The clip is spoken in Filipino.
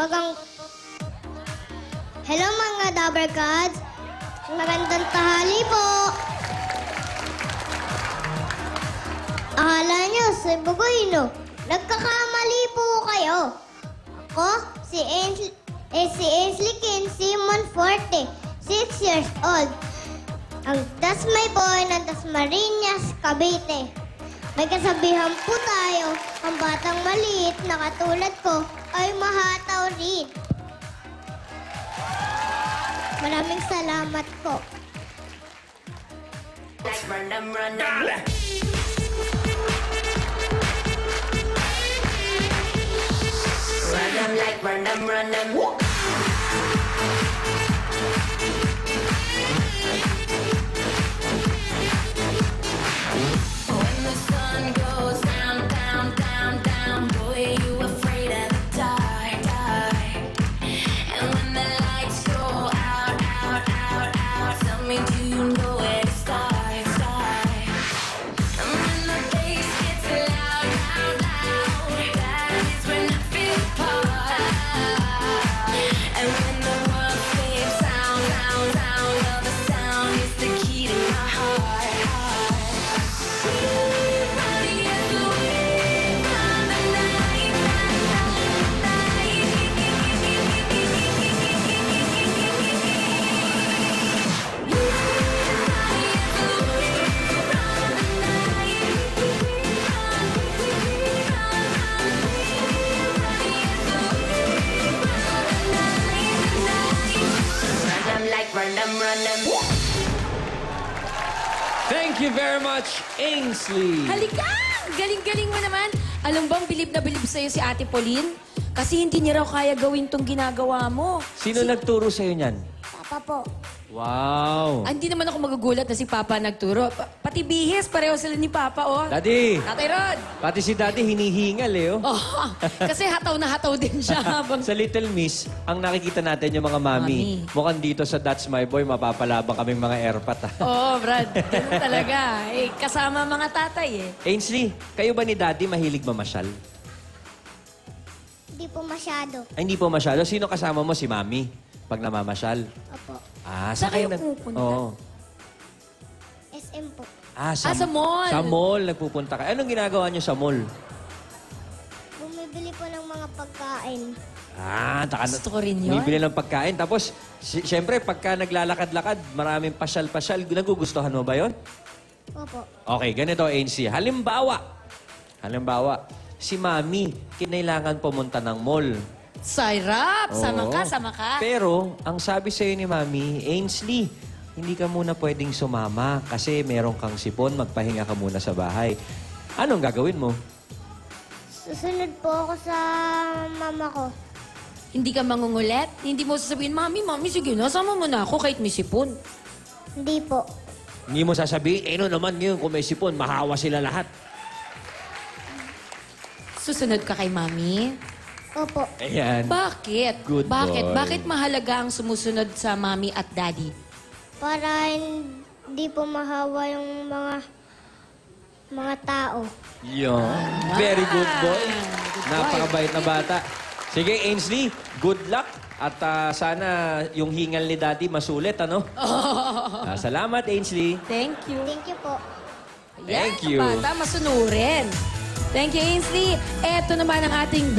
Magang... Hello mga Dabber Gods! Magandang tahali po! Akala nyo, si Bugoy, no? Nagkakamali po kayo. Ako, si Ainsley Kinsey Monforte, 6 years old. Ang Dasmayboy ng Dasmariñas, Cavite. May kasabihan po tayo, ang batang maliit na katulad ko ay mahataw rin. Maraming salamat po. Run them. When the sun goes down, boy, you afraid of the dark. And when the lights go out, tell me, do you know where to start? And when the bass gets loud, that is when I feel apart. And when the world fades sound, well, the sound is the key to my heart. Run them. Thank you very much, Ainsley. Halika! Galing-galing mo naman. Alam bang bilib na bilib sa'yo si Ate Pauline? Kasi hindi niya raw kaya gawin tong ginagawa mo. Sino nagturo sa'yo niyan? Papa po. Wow. Hindi naman ako magugulat na si Papa nagturo. Pati bihis, pareho sila ni Papa, oh. Daddy, Tatay Rod! pati si Daddy hinihingal eh. Oh. Oh, kasi hataw na hataw din siya habang... Sa Little Miss, ang nakikita natin yung mga mami. Mukhang dito sa That's My Boy, mapapalabang kaming mga airpat. Oo, Brad. Ganun talaga. Eh, kasama mga tatay, eh. Ainsley, kayo ba ni Daddy mahilig mamasyal? Hindi po masyado. Ay, hindi po masyado. Sino kasama mo? Si Mami? Pag namamasyal? Opo. Ah, Saan kayo nag... pupunta? Oo. SM po. Sa mall. Sa mall, nagpupunta ka. Anong ginagawa niyo sa mall? Bumibili po ng mga pagkain. Gusto ko rin yun. Bumibili ng pagkain. Tapos, siyempre, pagka naglalakad-lakad, maraming pasyal-pasyal. Nagugustuhan mo ba yon? Opo. Okay, ganito, Ainsley. Halimbawa, si Mami, kinailangan pumunta ng mall. Sarap! Sama ka, Oo. sama ka. Pero, ang sabi sa'yo ni Mami, Ainsley, hindi ka muna pwedeng sumama kasi meron kang sipon, magpahinga ka muna sa bahay. Anong gagawin mo? Susunod po ako sa mama ko. Hindi ka mangungulit? Hindi mo sasabihin, Mami, sige na, sama mo na ako kahit may sipon. Hindi po. Hindi mo sasabihin, no naman ngayon kung may sipon, mahawa sila lahat. Susunod ka kay Mami? Opo. Ayan. Bakit? Good boy. Bakit mahalaga ang sumusunod sa Mami at Daddy? Para hindi po mahawa yung mga tao. Yun. Very good boy. Napakabait na bata. Sige, Ainsley, good luck. At sana yung hingal ni Daddy masulit, ano? Salamat, Ainsley. Thank you. Thank you po. Thank Yan, you. Bata, masunurin. Thank you, Ainsley. Eto naman ang ating